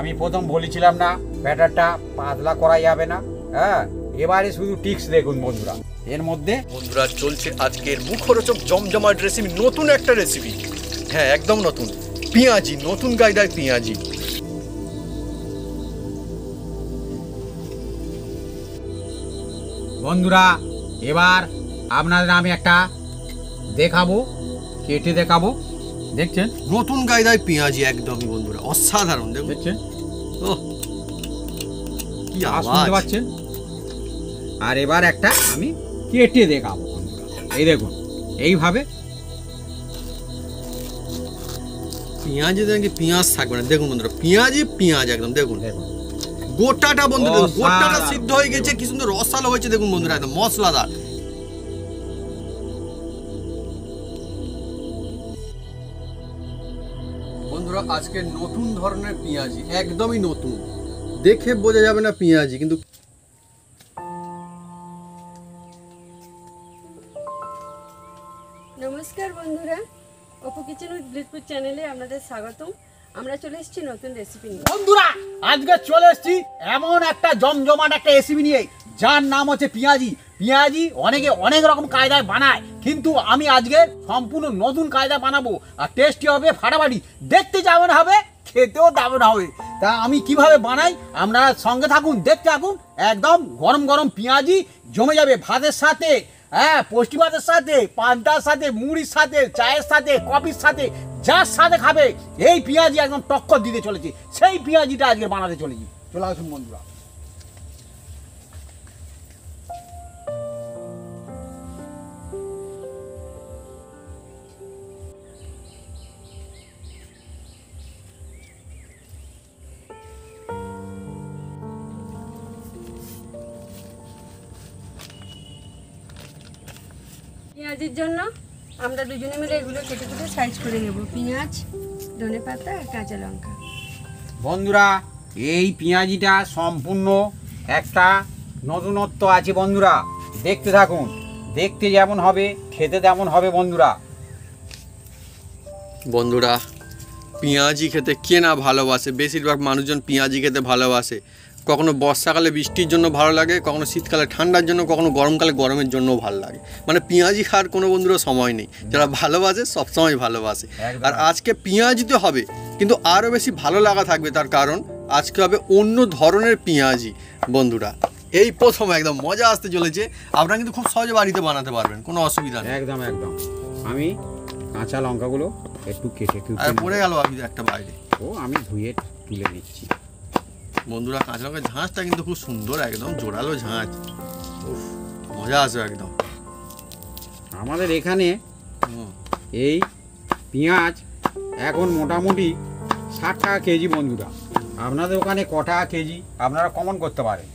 আমি প্রথম বলেছিলাম না ব্যাটারটা পাতলা করা যাবে না। হ্যাঁ, এবারে শুধু টিক্স দেখুন বন্ধুরা। এর মধ্যে বন্ধুরা চলছে আজকের মুখরোচক জমজমাট রেসিপি, নতুন একটা রেসিপি। হ্যাঁ, একদম নতুন পেঁয়াজি, নতুন কায়দায় পেঁয়াজি। বন্ধুরা এবার আপনাদের আমি একটা দেখাবো, কেটে দেখাবো। দেখছেন নতুন কায়দায় পেঁয়াজি, একদমই বন্ধুরা অসাধারণ। দেখছেন ওহ, কি আওয়াজ আওয়াজ শুনতে পাচ্ছেন? আর এবার একটা আমি কেটে দেখাবো বন্ধুরা। এই দেখুন এইভাবে। পেঁয়াজি দেখি পেঁয়াজ থাকবে না, দেখুন বন্ধুরা পেঁয়াজি পেঁয়াজ একদম। দেখুন দেখুন গোটাটা বন্ধুরা, দেখুন গোটাটা অসাধারণ। সিদ্ধ হয়ে গেছে, কি সুন্দর রসালো হয়েছে দেখুন বন্ধুরা, একদম মশলাদার। বন্ধুরা আজকে নতুন ধরনের পেঁয়াজি, একদমই নতুন, দেখে বোঝা যাবে না পেঁয়াজি, কিন্তু নমস্কার বন্ধুরা, অপু কিচেন উইথ ব্লিসফুল চ্যানেলে আপনাদের স্বাগতম। আমরা চলে এসেছি নতুন রেসিপি নিয়ে। বন্ধুরা আজকে চলে এসেছি এমন একটা জমজমাট একটা রেসিপি নিয়ে, যার নাম হচ্ছে পেঁয়াজি। পেঁয়াজি অনেকে অনেক রকম কায়দায় বানায়, কিন্তু আমি আজকে সম্পূর্ণ নতুন কায়দায় বানাবো। আর টেস্টি হবে ফাটাফাটি, দেখতে যেমন হবে খেতেও তেমন হবে। তা আমি কিভাবে বানাই আপনারা সঙ্গে থাকুন, দেখতে থাকুন। একদম গরম গরম পেঁয়াজি জমে যাবে ভাতের সাথে, হ্যাঁ পুষ্টি ভাতের সাথে, পান্তার সাথে, মুড়ির সাথে, চায়ের সাথে, কফির সাথে, যার সাথে খাবে এই পেঁয়াজি একদম টক্কর দিতে চলেছে। সেই পেঁয়াজিটা আজকে বানাতে চলেছি। চলে আসুন বন্ধুরা। পেঁয়াজের জন্য আমরা দুজনে মিলে এগুলো কেটে কেটে সাইজ করে নেব। পেঁয়াজ, ধনেপাতা আর কাঁচা লঙ্কা। বন্ধুরা এই পেঁয়াজিটা সম্পূর্ণ একটা নতুনত্ব আছে বন্ধুরা, দেখতে থাকুন। দেখতে যেমন হবে খেতে তেমন হবে বন্ধুরা। বন্ধুরা পেঁয়াজি খেতে কে না ভালোবাসে, বেশিরভাগ মানুষজন পেঁয়াজি খেতে ভালোবাসে। কখনো বর্ষাকালে বৃষ্টির জন্য ভালো লাগে, কখনো শীতকালে ঠান্ডার জন্য, কখনো গরমকালে গরমের জন্যও ভালো লাগে। মানে পেঁয়াজি খাওয়ার কোনো বন্ধুরা সময় নেই, যারা ভালোবাসে সবসময় ভালোবাসে। আর আজকে পেঁয়াজি তো হবে, কিন্তু আরও বেশি ভালো লাগা থাকবে, তার কারণ আজকে হবে অন্য ধরনের পেঁয়াজি বন্ধুরা। এই প্রথম একদম মজা আসতে চলেছে। আপনারা কিন্তু খুব সহজে বাড়িতে বানাতে পারবেন, কোনো অসুবিধা নেই। একদম একদম। আমি কাঁচা লঙ্কাগুলো একটু কেটে আর পড়ে গেল আমি একটা বাইরে, ও আমি ধুয়ে তুলে নিচ্ছি। বন্ধুরা কাঁচা লঙ্কার ঝাঁঝটা কিন্তু খুব সুন্দর, একদম জোরালো ঝাঁঝ। উফ, মজা আসবে একদম। আমাদের এখানে এই পেঁয়াজ এখন মোটামুটি 60 টাকা কেজি বন্ধুরা। আপনাদের ওখানে ক টাকা কেজি আপনারা কমন করতে পারেন।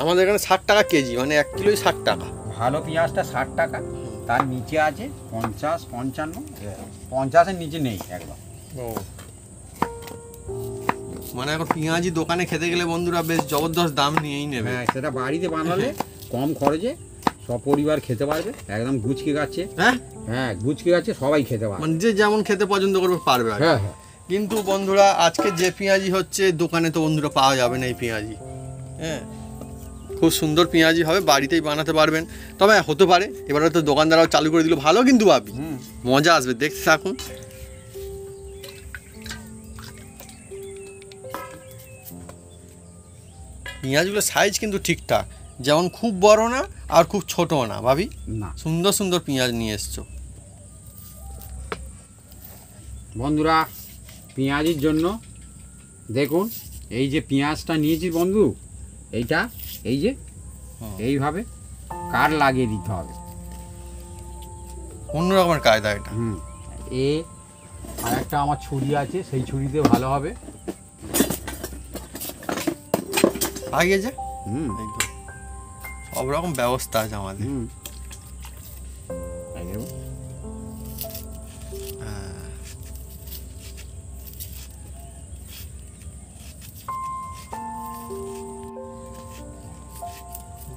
আমাদের এখানে 60 টাকা কেজি, মানে 1 কিলোই 60 টাকা। ভালো পেঁয়াজটা 60 টাকা, তার নিচে আছে 50, 55, 50-এর নিচে নেই একদম। ও, মানে এখন পেঁয়াজি দোকানে খেতে গেলে বন্ধুরা বেশ জবরদস্ত দাম নিয়েই নেবে। হ্যাঁ, সেটা বাড়িতে বানালে কম খরচে সপরিবার খেতে পারবে, একদম গুচকে যাচ্ছে। হ্যাঁ হ্যাঁ, গুচকে যাচ্ছে, সবাই খেতে পারবে। মানে যে যেমন খেতে পছন্দ করবে পারবে। হ্যাঁ হ্যাঁ। কিন্তু বন্ধুরা আজকে যে পেঁয়াজি হচ্ছে দোকানে তো বন্ধুরা পাওয়া যাবে না এই পেঁয়াজি। হ্যাঁ, খুব সুন্দর পেঁয়াজি হবে, বাড়িতেই বানাতে পারবেন। তবে হতে পারে এবার হয়তো দোকানদাররাও চালু করে দিল, ভালো কিন্তু ভাবি মজা আসবে, দেখতে থাকুন। পেঁয়াজগুলোর সাইজ কিন্তু ঠিকঠাক, যেমন খুব বড় না আর খুব ছোট না ভাবি, না সুন্দর সুন্দর পেঁয়াজ নিয়ে এসছো বন্ধুরা। পেঁয়াজির জন্য দেখুন এই যে পেঁয়াজটা নিয়েছি বন্ধু, এইটা এই যে এইভাবে কাট লাগিয়ে দিতে হবে। অন্য রকমের কায়দা এটা। আর একটা আমার ছুরি আছে, সেই ছুরিতে ভালো হবে। আগে যে একদম সব রকম ব্যবস্থা আছে আমাদের।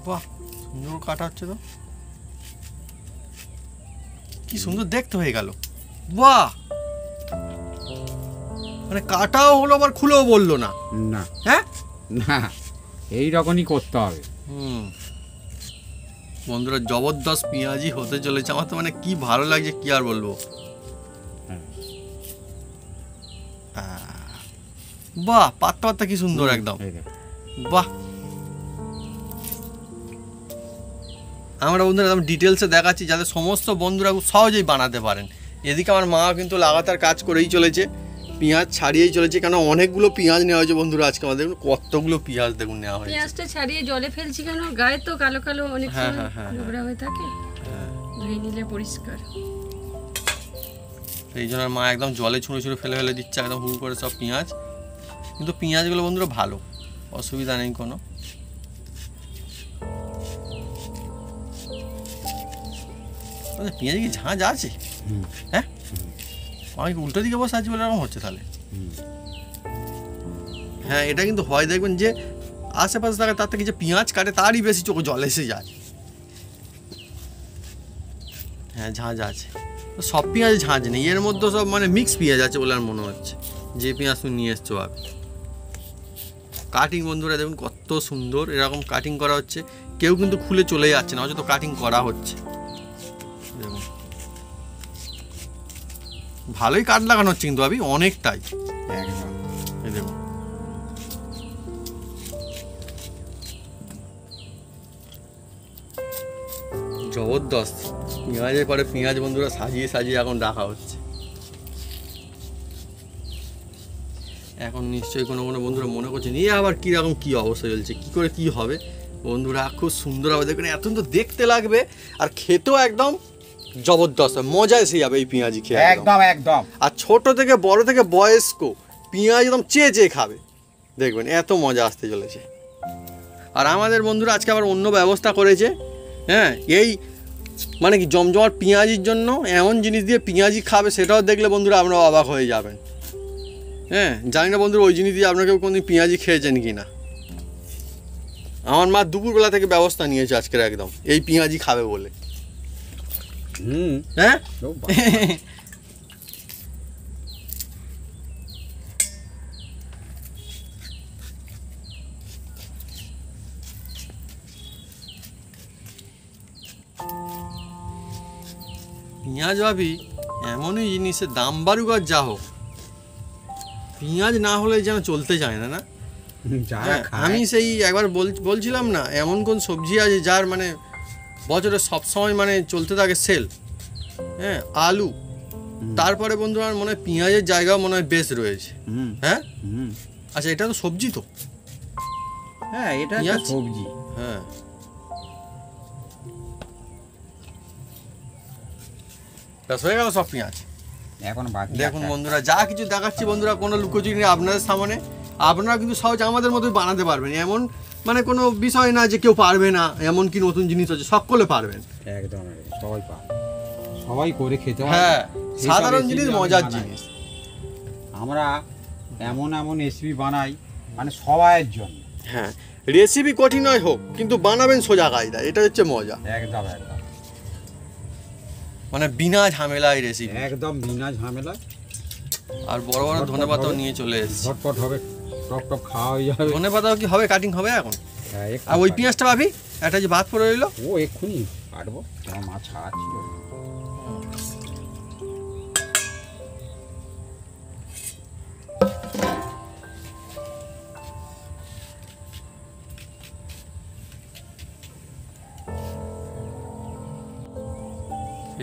বাহ, সুন্দর কাটা হচ্ছে তো, কি সুন্দর দেখতে হয়ে গেল। বাহ, মানে কাটাও হলো আবার খুলেও বললো না। না হ্যাঁ না, এই রকমই করতে হবে। বন্ধুরা জবরদস্ত পেঁয়াজি হতে চলেছে, আমার তো মানে কি ভালো লাগছে কি আর বলবো। বাহ, পাত্তা পাত্তা কি সুন্দর একদম, এই দেখ। বাহ। আমরা বন্ধুরা একদম ডিটেলসে দেখাচ্ছি যাতে সমস্ত বন্ধুরা খুব সহজেই বানাতে পারেন। এদিকে আমার মা কিন্তু লাগাতার কাজ করেই চলেছে, পেঁয়াজ ছাড়িয়েই চলেছে, কেন অনেকগুলো পেঁয়াজ নেওয়া হয়েছে বন্ধুরা আজকে আমাদের। কতগুলো পেঁয়াজ দেখুন নেওয়া হয়েছে। পেঁয়াজটা ছাড়িয়ে জলে ফেলছি কেন, গায়ে তো কালো কালো অনেক হ্যাঁ, সময় হ্যাঁ, হ্যাঁ, নোংরা হয়ে থাকে, ধুয়ে নিলে পরিষ্কার। এই জন্য মা একদম জলে ছুঁড়ে ছুঁড়ে ফেলে ফেলে দিচ্ছে একদম হু করে সব পেঁয়াজ। কিন্তু পেঁয়াজগুলো বন্ধুরা ভালো, অসুবিধা নেই কোনো। পেঁয়াজ কি ঝাঁঝ আছে? হ্যাঁ, আমি উল্টো দিকে বসে আছি বলে এরকম হচ্ছে তাহলে। হ্যাঁ, এটা কিন্তু হয়, দেখবেন যে আশেপাশে থাকে তার থেকে যে পেঁয়াজ কাটে তারই বেশি চোখে জল এসে যায়। হ্যাঁ, ঝাঁঝ আছে। সব পেঁয়াজ ঝাঁঝ নেই, এর মধ্যে সব মানে মিক্স পেঁয়াজ আছে বলে আর মনে হচ্ছে। যে পেঁয়াজ তুমি নিয়ে এসছো আপনি। কাটিং বন্ধুরা দেখুন কত সুন্দর, এরকম কাটিং করা হচ্ছে, কেউ কিন্তু খুলে চলে যাচ্ছে না, অথচ তো কাটিং করা হচ্ছে। দেখুন ভালোই কাট লাগানো হচ্ছে কিন্তু আমি অনেকটাই, একদম। এই দেখুন জবরদস্ত। পেঁয়াজের পরে পেঁয়াজ বন্ধুরা সাজিয়ে সাজিয়ে এখন রাখা হচ্ছে। এখন নিশ্চয়ই কোনো কোনো বন্ধুরা মনে করছেন এই আবার কীরকম কী অবস্থা চলছে, কী করে কী হবে। বন্ধুরা খুব সুন্দর হবে, দেখবেন এত তো দেখতে লাগবে আর খেতেও একদম জবরদস্ত, মজা এসে যাবে এই পেঁয়াজি খেয়ে একদম একদম। আর ছোট থেকে বড় থেকে বয়স্ক পেঁয়াজ একদম চেয়ে চেয়ে খাবে, দেখবেন এত মজা আসতে চলেছে। আর আমাদের বন্ধুরা আজকে আবার অন্য ব্যবস্থা করেছে। হ্যাঁ, এই মানে কি জমজমাট পেঁয়াজির জন্য এমন জিনিস দিয়ে পেঁয়াজি খাবে, সেটাও দেখলে বন্ধুরা আপনারা অবাক হয়ে যাবেন। হ্যাঁ, জানি না বন্ধুরা ওই জিনিস দিয়ে আপনারা কেউ কোনোদিন পেঁয়াজি খেয়েছেন কি না। আমার মা দুপুরবেলা থেকে ব্যবস্থা নিয়েছে আজকের একদম এই পেঁয়াজি খাবে বলে। হ্যাঁ, পেঁয়াজ ভাবি এমনই জিনিসের দাম বাড়ুক আর যা হোক, পেঁয়াজ না হলে যেন চলতে চায় না। না, আমি সেই একবার বলছিলাম না, এমন কোন সবজি আছে যার মানে বছরে সবসময় মানে চলতে থাকে সেল। হ্যাঁ, আলু, তারপরে বন্ধু আমার মনে হয় পেঁয়াজের জায়গাও মনে হয় বেশ রয়েছে। হ্যাঁ, আচ্ছা এটা তো সবজি তো। হ্যাঁ, এটা সবজি। হ্যাঁ, হয়ে গেল সব পেঁয়াজ এখন বাকি দেখুন বন্ধুরা, যা কিছু দেখাচ্ছি বন্ধুরা কোনো লুকোচুরি নেই আপনাদের সামনে। আপনারা কিন্তু সহজে আমাদের মতোই বানাতে পারবেন, এমন মানে কোনো বিষয় না যে কেউ পারবে না, এমন কি নতুন জিনিস আছে, সকলে পারবেন। একদম সবাই পারে, সবাই করে খেতে হয়। হ্যাঁ, সাধারণ জিনিস মজার জিনিস। আমরা এমন এমন রেসিপি বানাই মানে সবাইয়ের জন্য। হ্যাঁ, রেসিপি কঠিন হয় হোক কিন্তু বানাবেন সোজা কায়দা, এটা হচ্ছে মজা। একদম একদম, মানে বিনা ঝামেলায় রেসিপি, একদম বিনা ঝামেলা। আর বড় বড় ধনেপাতাও নিয়ে চলে এসেছি, ঝটপট হবে, টপ টপ খাওয়া হয়ে যাবে। ধনেপাতাও কি হবে, কাটিং হবে এখন। হ্যাঁ, আর ওই পেঁয়াজটা ভাবি একটা যে ভাত পড়ে রইলো, ও এক্ষুনি কাটবো, আমার মাছ ছাড়াচ্ছিল।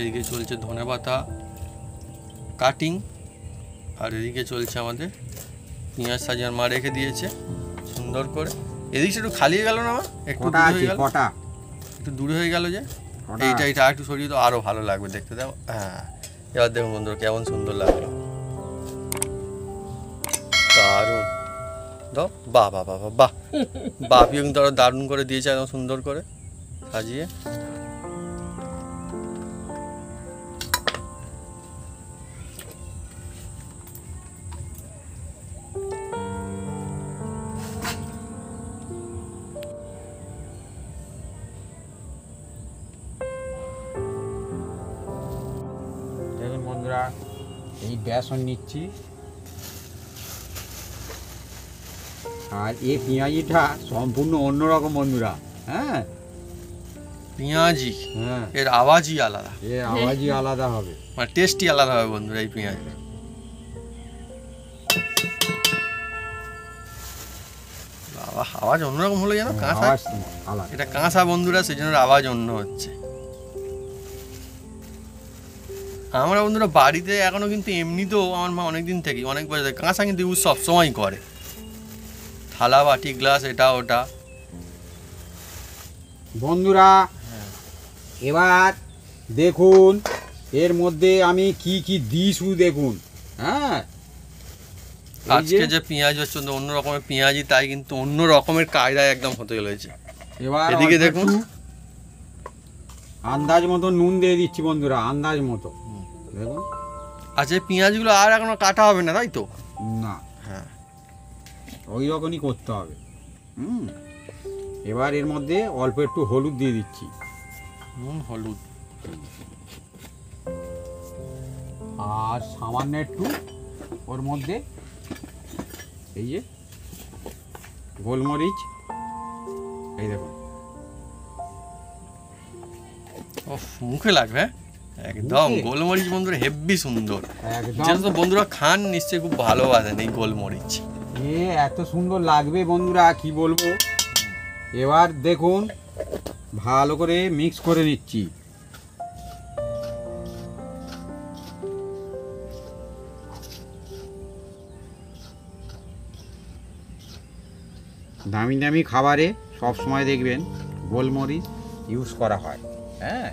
এদিকে চলছে ধনেপাতা কাটিং, আর এদিকে চলছে আমাদের পেঁয়াজ সাজিয়ে মা রেখে দিয়েছে সুন্দর করে। এদিকে একটু খালি হয়ে গেল না মা, একটু দূরে হয়ে গেল, একটু দূরে হয়ে গেল যে এইটা একটু সরিয়ে তো আরো ভালো লাগবে দেখতে। দাও, হ্যাঁ, এবার দেখুন বন্ধুরা কেমন সুন্দর লাগলো, দারুণ। দাও, বাহ বাহ বাহ বাহ বাহ, বাপিও কিন্তু আরো দারুণ করে দিয়েছে একদম সুন্দর করে সাজিয়ে। বন্ধুরা এই বেসন নিচ্ছি, আর এই পেঁয়াজিটা সম্পূর্ণ অন্যরকম বন্ধুরা। হ্যাঁ পেঁয়াজি হ্যাঁ, এর আওয়াজই আলাদা, এর আওয়াজই আলাদা হবে। মানে টেস্টই আলাদা হবে বন্ধুরা এই পেঁয়াজি। বাবা, আওয়াজ অন্যরকম হলো যেন, কাঁচা। আওয়াজ আলাদা। এটা কাঁচা বন্ধুরা, সেই জন্য আওয়াজ অন্য হচ্ছে। আমরা বন্ধুরা বাড়িতে এখনো কিন্তু এমনিতেও আমার মা অনেকদিন থেকে অনেক বছর থেকে কাঁচা কিন্তু ইউজ সবসময় করে, থালা বাটি গ্লাস এটা ওটা। বন্ধুরা এবার দেখুন এর মধ্যে আমি কি কি দিই শুধু দেখুন। হ্যাঁ, এই আজকে যে পেঁয়াজ হচ্ছে অন্য রকমের পেঁয়াজি, তাই কিন্তু অন্য রকমের কায়দায় একদম হতে চলেছে। এবার এদিকে অল্প দেখুন। একটু আন্দাজ মতো নুন দিয়ে দিচ্ছি বন্ধুরা, আন্দাজ মতো। দেখুন, আচ্ছা, এই পেঁয়াজগুলো আর এখনো কাটা হবে না, তাই তো? না হ্যাঁ, ওই রকমই করতে হবে। এবার এর মধ্যে অল্প একটু হলুদ দিয়ে দিচ্ছি, নুন হলুদ। আর সামান্য একটু ওর মধ্যে এই যে গোলমরিচ, এই দেখুন। ওফ, মুখে লাগবে, হ্যাঁ? একদম মুখে? গোলমরিচ বন্ধুরা হেব্বি সুন্দর। একদম যেটা তো বন্ধুরা খান নিশ্চয়ই খুব ভালোবাসেন এই গোলমরিচ। এত সুন্দর লাগবে বন্ধুরা কি বলবো। এবার দেখুন ভালো করে মিক্স করে নিচ্ছি। দামি দামি খাবারে সব সময় দেখবেন গোলমরিচ ইউজ করা হয়। হ্যাঁ,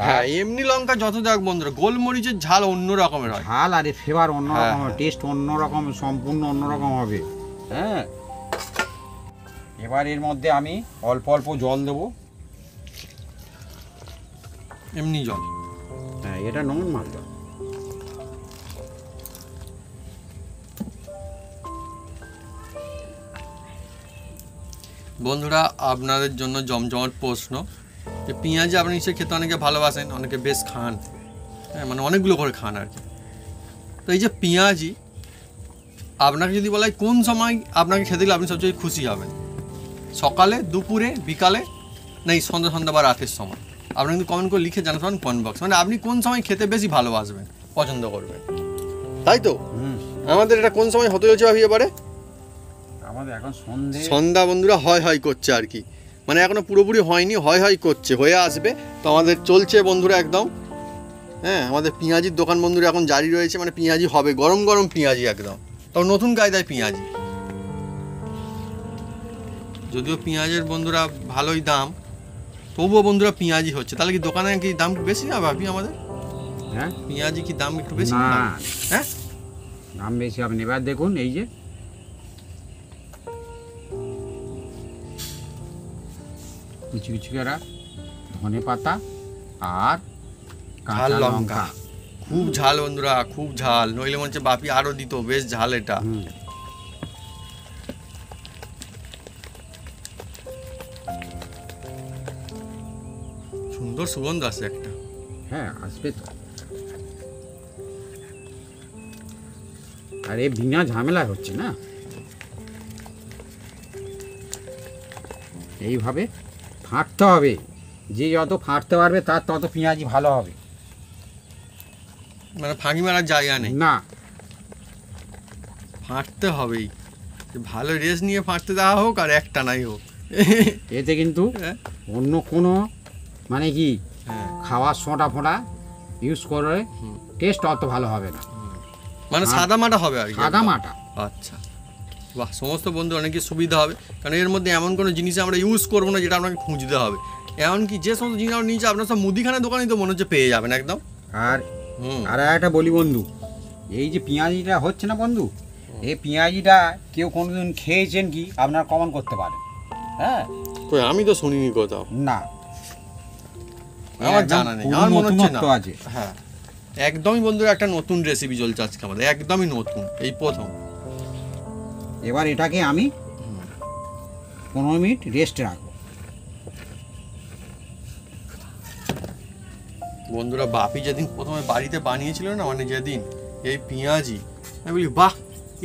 হ্যাঁ, এমনি লঙ্কা যত দেখ বন্ধুরা, গোলমরিচের ঝাল অন্য রকমের হয়। ঝাল আর ফ্লেভার অন্যরকম, হ্যাঁ। টেস্ট অন্যরকম, সম্পূর্ণ অন্যরকম হবে। হ্যাঁ, এবার এর মধ্যে আমি অল্প অল্প জল দেবো। এমনি জল। হ্যাঁ, এটা নর্মাল জল। বন্ধুরা আপনাদের জন্য জমজমাট প্রশ্ন, যে পেঁয়াজি আপনি নিশ্চয়ই খেতে অনেকে ভালোবাসেন, অনেকে বেশ খান, হ্যাঁ, মানে অনেকগুলো করে খান আর কি। তো এই যে পেঁয়াজি আপনাকে যদি বলা হয় কোন সময় আপনাকে খেতে গেলে আপনি সবচেয়ে খুশি হবেন, সকালে, দুপুরে, বিকালে, না এই সন্ধ্যা বা রাতের সময়? আপনি কিন্তু কমেন্ট করে লিখে জানাতে পারেন কমেন্ট বক্স, মানে আপনি কোন সময় খেতে বেশি ভালোবাসবেন, পছন্দ করবেন, তাই তো? আমাদের এটা কোন সময় হতে চলছে ভাবি এবারে? আমাদের এখন সন্ধে। সন্ধ্যা বন্ধুরা হয় করছে আর কি, মানে এখনো পুরোপুরি হয়নি, হয় করছে, হয়ে আসবে। তো আমাদের চলছে বন্ধুরা একদম। হ্যাঁ, আমাদের পেঁয়াজির দোকান বন্ধুরা এখন জারি রয়েছে, মানে পেঁয়াজি হবে, গরম গরম পেঁয়াজি একদম, তাও নতুন কায়দায় পেঁয়াজি। যদিও পেঁয়াজের বন্ধুরা ভালোই দাম, তবুও বন্ধুরা পেঁয়াজি হচ্ছে। তাহলে কি দোকানে কি দাম বেশি না ভাবি আমাদের? হ্যাঁ, পেঁয়াজি কি দাম একটু বেশি না, না? হ্যাঁ, দাম বেশি হবে না। এবার দেখুন এই যে কুচি কুচি করা ধনে পাতা আর ঝাল কাঁচা লঙ্কা। লঙ্কা। খুব ঝাল বন্ধুরা, খুব ঝাল, নইলে মনে হচ্ছে বাপি আরো দিত, বেশ ঝাল এটা। হুম, সুন্দর সুগন্ধ আছে একটা। হ্যাঁ আসবে তো। আর এ বিনা ঝামেলা হচ্ছে না, এইভাবে ফাটতে হবে। যে যত ফাটতে পারবে তার তত পেঁয়াজি ভালো হবে। মানে ফাঁকি মারার জায়গা নেই, না, ফাঁটতে হবেই। যে ভালো রেস্ট নিয়ে ফাঁটতে দেওয়া হোক আর একটা নাই হোক। এতে কিন্তু হ্যাঁ, অন্য কোনো মানে কি হ্যাঁ, খাওয়ার সোঁটা ফোঁটা ইউজ করে টেস্ট অত ভালো হবে না, মানে সাদা মাটা হবে আর কি, সাদা একদম। মাটা। আচ্ছা, বাহ, সমস্ত বন্ধু অনেক সুবিধা হবে, কারণ এর মধ্যে এমন কোনো জিনিস আমরা ইউজ করবো না যেটা আপনাকে খুঁজতে হবে। এমনকি যে সমস্ত জিনিস আমরা নিচে আপনার সব মুদিখানার দোকানেই তো মনে হচ্ছে পেয়ে যাবেন একদম। আর হুম, আর একটা বলি বন্ধু, এই যে পেঁয়াজিটা হচ্ছে না বন্ধু, এই পেঁয়াজিটা কেউ কোনোদিন খেয়েছেন কি আপনার কমেন্ট করতে পারেন। হ্যাঁ, কই আমি তো শুনিনি কোথাও, না, আমার একদম জানা নেই, পুরো আমার মনে হচ্ছে না। নতুনত্ব আছে। হ্যাঁ, একদমই বন্ধুরা একটা নতুন রেসিপি চলছে আজকে আমাদের, একদমই নতুন, এই প্রথম। এবার এটাকে আমি 15 মিনিট রেস্টে রাখবো। বন্ধুরা বাপি যেদিন প্রথমে বাড়িতে বানিয়েছিল না, মানে যেদিন এই পেঁয়াজি, আমি বলি বাহ,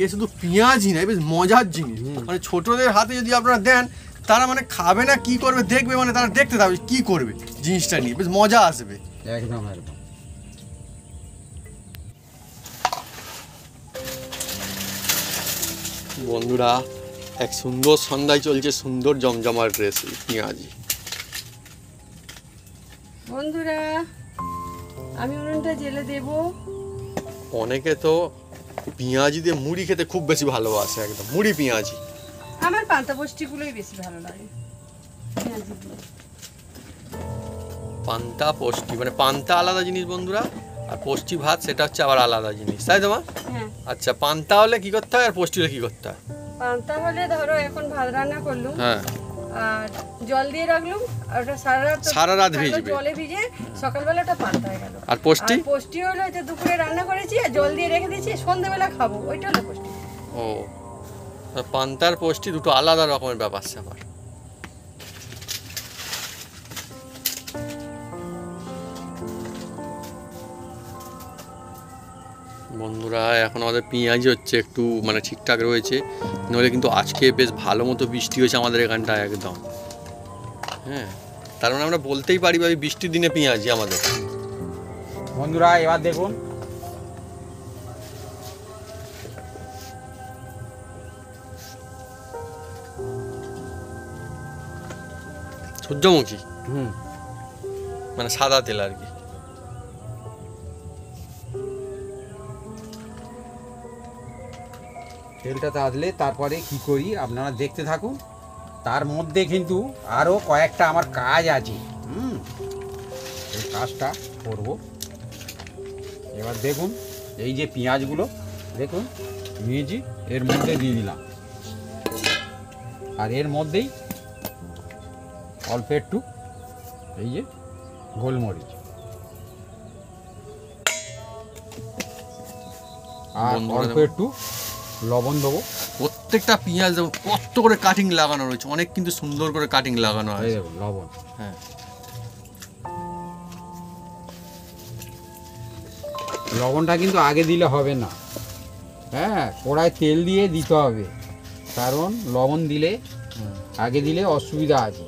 এ শুধু পেঁয়াজই না, বেশ মজার জিনিস। মানে ছোটদের হাতে যদি আপনারা দেন, তারা মানে খাবে না কি করবে দেখবে, মানে তারা দেখতে থাকবে কি করবে জিনিসটা নিয়ে, বেশ মজা আসবে। একদম একদম। বন্ধুরা, এক সুন্দর সন্ধ্যায় চলছে সুন্দর জমজমার রেসিপি পেঁয়াজি। বন্ধুরা, আমি উনুনটা জেলে দেব। অনেকে তো পেঁয়াজি দিয়ে মুড়ি খেতে খুব বেশি ভালোবাসে, একদম মুড়ি পেঁয়াজি। আমার পান্তা পোস্টিগুলোই বেশি ভালো লাগে পেঁয়াজি দিয়ে। পান্তা পোস্টি মানে পান্তা আলাদা জিনিস বন্ধুরা, আর পোস্টি ভাত সেটা হচ্ছে আবার আলাদা জিনিস, তাই তো মা? হ্যাঁ, আচ্ছা, পান্তা হলে কি করতে হয় আর পোস্টি হলে কি করতে হয়? পান্তা হলে ধরো এখন ভাত রান্না করলুম, হ্যাঁ, আর জল দিয়ে রাখলুম, আর ওটা সারা রাত ভিজবে। জলে ভিজে সকালবেলা ওটা পান্তা হয়ে গেল। আর পোস্টি? আর পোস্টি হলো যে দুপুরে রান্না করেছি আর জল দিয়ে রেখে দিয়েছি, সন্ধ্যাবেলা খাবো, ওইটা হলো পোস্টি। ও, পান্তার পোস্টি দুটো আলাদা রকমের ব্যাপার স্যাপার। বন্ধুরা, এখন আমাদের পেঁয়াজি হচ্ছে একটু মানে ঠিকঠাক রয়েছে, নইলে কিন্তু আজকে বেশ ভালো মতো বৃষ্টি হয়েছে আমাদের এখানটায় একদম। হ্যাঁ, তার মানে আমরা বলতেই পারি ভাই বৃষ্টির দিনে পেঁয়াজি আমাদের। বন্ধুরা এবার দেখুন, সূর্যমুখী মানে সাদা তেল আর কি। তেলটা তাজলে তারপরে কি করি আপনারা দেখতে থাকুন। তার মধ্যে কিন্তু আরও কয়েকটা আমার কাজ আছে, এই কাজটা করব। এবার দেখুন, এই যে পেঁয়াজগুলো দেখুন নিয়েছি, এর মধ্যে দিয়ে দিলাম, আর এর মধ্যেই অল্প একটু এই যে গোলমরিচ, আর অল্প একটু লবণ দেবো। প্রত্যেকটা পেঁয়াজ দেখুন কত করে কাটিং লাগানো রয়েছে, অনেক কিন্তু সুন্দর করে কাটিং লাগানো এই আছে। দেখুন লবণ। হ্যাঁ, লবণটা কিন্তু আগে দিলে হবে না, হ্যাঁ কড়ায় তেল দিয়ে দিতে হবে, কারণ লবণ দিলে আগে দিলে অসুবিধা আছে।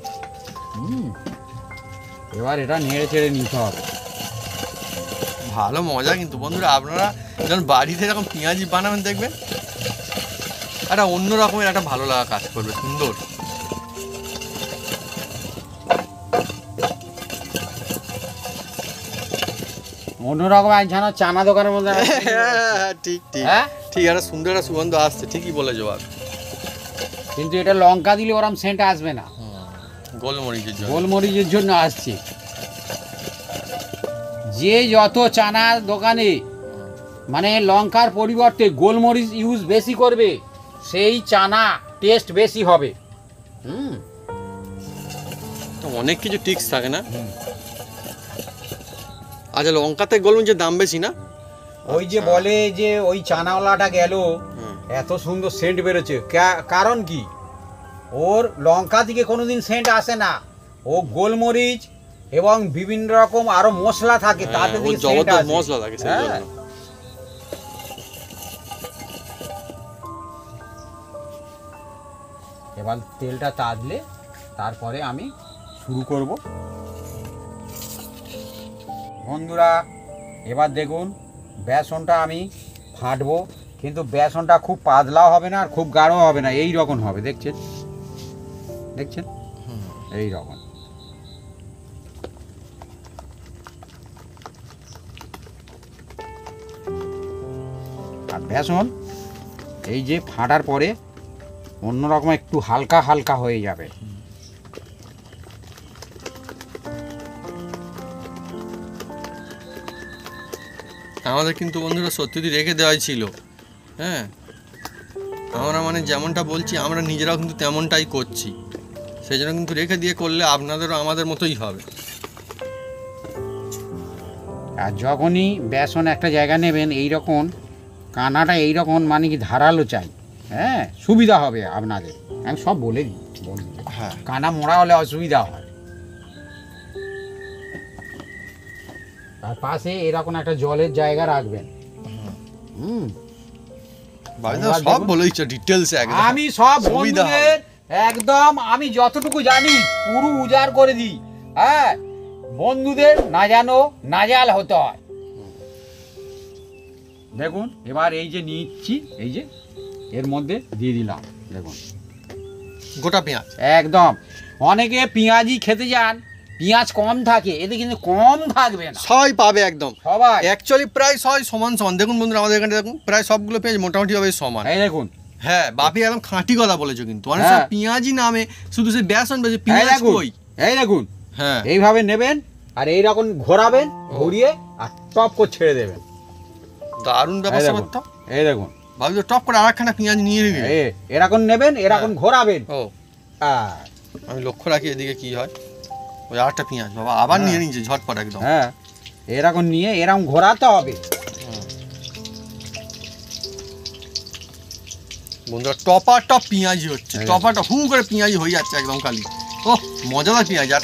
এবার এটা নেড়ে চেড়ে নিতে হবে। ভালো মজা কিন্তু বন্ধুরা, আপনারা যখন বাড়িতে এরকম পেঁয়াজি বানাবেন দেখবেন একটা অন্য রকমের একটা ভালো লাগা কাজ করবে, সুন্দর। অন্যরকম এক যেন চানা দোকানের মধ্যে ঠিক ঠিক হ্যাঁ? ঠিক, একটা সুন্দর একটা সুগন্ধ আসছে, ঠিকই বলেছো বাবা। কিন্তু এটা লঙ্কা দিলে ওরম সেন্ট আসবে না, গোলমরিচের জন্য। গোলমরিচের জন্য আসছে। যে যত চানা দোকানে মানে লঙ্কার পরিবর্তে গোলমরিচ ইউজ বেশি করবে, সেই চানা টেস্ট বেশি হবে। তো অনেক কিছু টিক্স থাকে না। আচ্ছা, লঙ্কাতে গোলমরিচের দাম বেশি না? ওই যে বলে যে ওই চানাওয়ালাটা গেল হুম। এত সুন্দর সেন্ট বেরোচ্ছে, কারণ কি, ওর লঙ্কা থেকে কোনোদিন সেন্ট আসে না, ও গোলমরিচ এবং বিভিন্ন রকম আরো মশলা থাকে, তাতে ওর থেকে সেন্ট জবরদস্ত আসে। মশলা থাকে সেই হ্যাঁ। জন্য। এবার তেলটা তাজলে তারপরে আমি শুরু করব। বন্ধুরা এবার দেখুন, বেসনটা আমি ফাটবো, কিন্তু বেসনটা খুব পাতলাও হবে না আর খুব গাঢ় হবে না, এই রকম হবে, দেখছেন দেখছেন এই রকম। আর বেসন এই যে ফাটার পরে অন্যরকম একটু হালকা হালকা হয়ে যাবে। আমাদের কিন্তু বন্ধুরা সত্যি রেখে দেওয়াই ছিল। হ্যাঁ, আমরা মানে যেমনটা বলছি আমরা নিজেরাও কিন্তু তেমনটাই করছি, সেই জন্য কিন্তু রেখে দিয়ে করলে আপনাদেরও আমাদের মতোই হবে। আর যখনই বেসন একটা জায়গা নেবেন, এই রকম কানাটা এই রকম মানে কি ধারালো চাই, হ্যাঁ সুবিধা হবে আপনাদের, আমি সব বলে দিই। হ্যাঁ, কানা মোড়া হলে অসুবিধা হয়। আর পাশে এরকম একটা জলের জায়গা রাখবেন। বাড়িতে ধন্যবাদ সব দেখুন। বলে দিচ্ছ ডিটেলসে একদম। আমি সব সুবিধা হবে। বন্ধুদের একদম আমি যতটুকু জানি পুরো উজাড় করে দিই। হ্যাঁ, বন্ধুদের না জানো নাজাল হতে হয়। দেখুন এবার এই যে নিচ্ছি, এই যে এর মধ্যে দিয়ে দিলাম, দেখুন গোটা পেঁয়াজ একদম। অনেকে পেঁয়াজি খেতে যান, পেঁয়াজ কম থাকে, এতে কিন্তু কম থাকবে না, সবাই পাবে একদম। সবাই। অ্যাকচুয়ালি প্রায় সবাই সমান সমান। দেখুন বন্ধুরা আমাদের এখানে দেখুন প্রায় সবগুলো পেঁয়াজ মোটামুটি ভাবে সমান। এই দেখুন, হ্যাঁ বাপি একদম খাঁটি কথা বলেছো কিন্তু অনেক সময় হ্যাঁ। পেঁয়াজি নামে শুধু সে বেসন বেজে এই পেঁয়াজ দেখুন, কই। এই দেখুন, হ্যাঁ এইভাবে নেবেন আর এইরকম ঘোরাবেন, ঘুরিয়ে আর টপ করে ছেড়ে দেবেন। দারুণ এই ব্যাপার দেখুন, স্যাপার তো। এই দেখুন, ভাবি তো টপ করে আরেকখানা পেঁয়াজ নিয়ে নিবি। এরকম নেবেন, এরকম ঘোরাবেন। ও হ্যাঁ, আমি লক্ষ্য রাখি এদিকে কি হয়। ওই আরেকটা পেঁয়াজ বাবা আবার হ্যাঁ। নিয়ে নিয়েছে ঝটপট একদম। হ্যাঁ, এরকম নিয়ে এরকম ঘোরাতে হবে। বন্ধুরা টপা টপ পেঁয়াজি হচ্ছে, হ্যাঁ। টপা টপ হু করে পেঁয়াজি হয়ে যাচ্ছে একদম খালি। ও মজাদার পেঁয়াজ। আর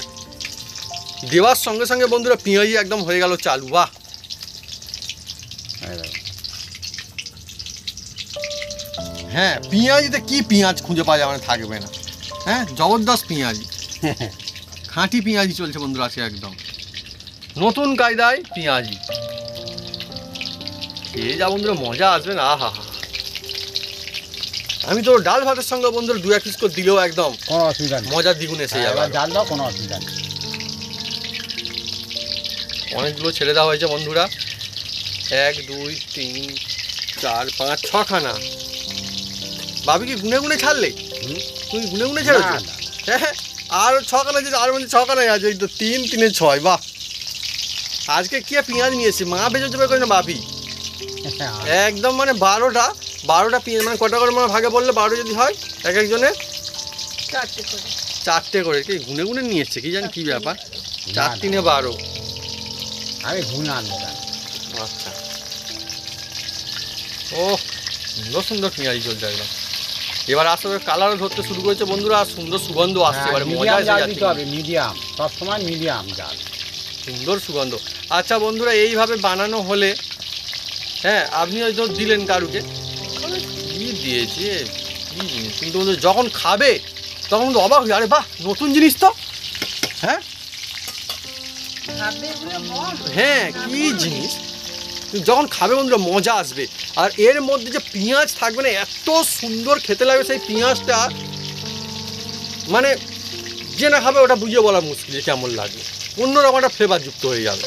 দেওয়ার সঙ্গে সঙ্গে বন্ধুরা পেঁয়াজি একদম হয়ে গেল চালু। বাহ এই দেখুন। হ্যাঁ পেঁয়াজিতে কি পেঁয়াজ খুঁজে পাওয়া যাবে না, থাকবে না। হ্যাঁ জবরদস্ত পেঁয়াজি, খাঁটি পেঁয়াজি চলছে বন্ধুরা আছে একদম নতুন কায়দায় পেঁয়াজি। খেয়ে যা বন্ধুরা মজা আসবে না, আহা হা। আমি তো ডাল ভাতের সঙ্গে বন্ধুরা 2-1 পিস করে দিলেও একদম কোনো অসুবিধা নেই, মজার দ্বিগুণ এসে যাবে। এবার জাল দাও, কোনো অসুবিধা নেই। অনেকগুলো ছেড়ে দেওয়া হয়েছে বন্ধুরা, 1 2 3 4 5 6 খানা। ভাবি কি গুনে গুনে ছাড়লে? হুম? তুই গুনে গুনে ছেড়েছো? না, না, হ্যাঁ আর 6 খানা যে আর মধ্যে 6 খানাই আছে, এই তো 3 3 6। বাহ আজকে কি পেঁয়াজ নিয়েছি মা ভেজে দেবে কই না ভাবি না। একদম মানে 12টা পেঁয়াজ মানে কটা করে মানে ভাগে বললে 12 যদি হয় এক একজনে 4টে করে কি গুনে গুনে নিয়ে এসছে কি জানি কি ব্যাপার। 4 3 12। আমি ভুল আনবো কেন? আচ্ছা ও সুন্দর সুন্দর পেঁয়াজ চলছে একদম। এবার আস্তে আস্তে কালারও ধরতে শুরু করেছে বন্ধুরা, আর সুন্দর সুগন্ধ আসছে, এবারে মজা মিডিয়াম এসে জাল যাচ্ছে। দিতে হবে, মিডিয়াম, সবসময় মিডিয়াম জাল। সুন্দর সুগন্ধ। আচ্ছা বন্ধুরা এইভাবে বানানো হলে হ্যাঁ আপনি হয়তো দিলেন কারুকে, কি দিয়েছে কি জিনিস, কিন্তু বন্ধু যখন খাবে তখন কিন্তু অবাক হয়ে আরে বাহ নতুন জিনিস তো। হ্যাঁ হ্যাঁ কি জিনিস, কিন্তু যখন খাবে বন্ধুরা মজা আসবে। আর এর মধ্যে যে পেঁয়াজ থাকবে না এত সুন্দর খেতে লাগবে সেই পেঁয়াজটা, মানে যে না খাবে ওটা বুঝিয়ে বলা মুশকিল যে কেমন লাগবে, অন্যরকম একটা ফ্লেভার যুক্ত হয়ে যাবে।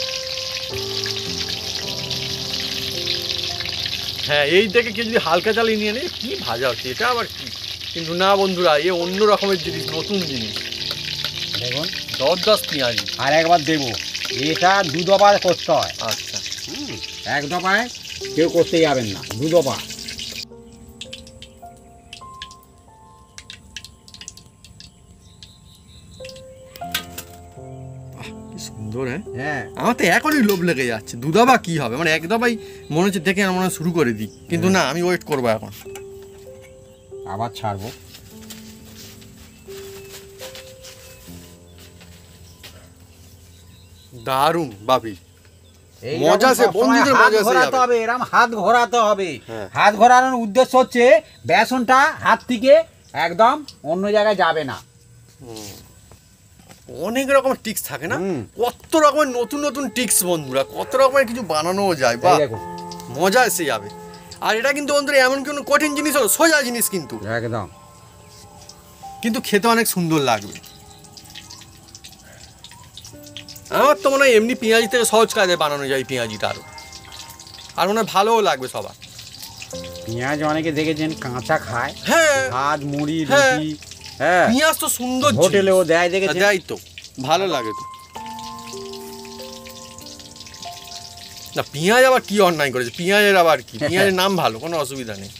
হ্যাঁ এই থেকে কেউ যদি হালকা চালিয়ে নিয়ে নেয় কি ভাজা হচ্ছে এটা আবার কি, কিন্তু না বন্ধুরা এ অন্য রকমের জিনিস, নতুন জিনিস। দেখুন 10 পেঁয়াজি। আর একবার দেবো, এটা 2 দফা করতে হয়। আচ্ছা 1 দফায় কেউ করতে যাবেন না, 2 দফা। কি সুন্দর। হ্যাঁ হ্যাঁ, আমার তো এখনই লোভ লেগে যাচ্ছে, 2 দফা কি হবে মানে 1 দফাই মনে হচ্ছে দেখে আমার মনে হয় শুরু করে দিই, কিন্তু না আমি ওয়েট করবো এখন। আবার ছাড়বো। দারুণ বাপি এই মজা রকম সে, সবসময় বন্ধুদের হাত মজা সে ঘোরাতে যাবে। হবে, এরম হাত ঘোরাতে হবে। হ্যাঁ। হাত ঘোরানোর উদ্দেশ্য হচ্ছে বেসনটা হাত থেকে একদম অন্য জায়গায় যাবে না। অনেক রকমের টিক্স থাকে না, হুম। কত রকমের নতুন নতুন টিক্স বন্ধুরা, কত রকমের কিছু বানানোও যায়। এই বা দেখুন মজা এসে যাবে। আর এটা কিন্তু বন্ধুরা এমন কোনো কঠিন জিনিস হলো, সোজা জিনিস কিন্তু, একদম। কিন্তু খেতে অনেক সুন্দর লাগবে। আমার তো মনে হয় এমনি পেঁয়াজি থেকে সহজ কাজে বানানো যায় পেঁয়াজিটা আরও, আর মনে হয় ভালোও লাগবে সবার। পেঁয়াজ অনেকে দেখেছেন কাঁচা খায়, হ্যাঁ ভাত মুড়ি হ্যাঁ। রুটি। হ্যাঁ, পেঁয়াজ তো সুন্দর জিনিস। হোটেলেও দেয়, দেখেছেন? দেয় তো, ভালো লাগে তো। না পেঁয়াজ আবার কি অন্যায় করেছে, পেঁয়াজের আবার কি, পেঁয়াজের নাম ভালো, কোনো অসুবিধা নেই।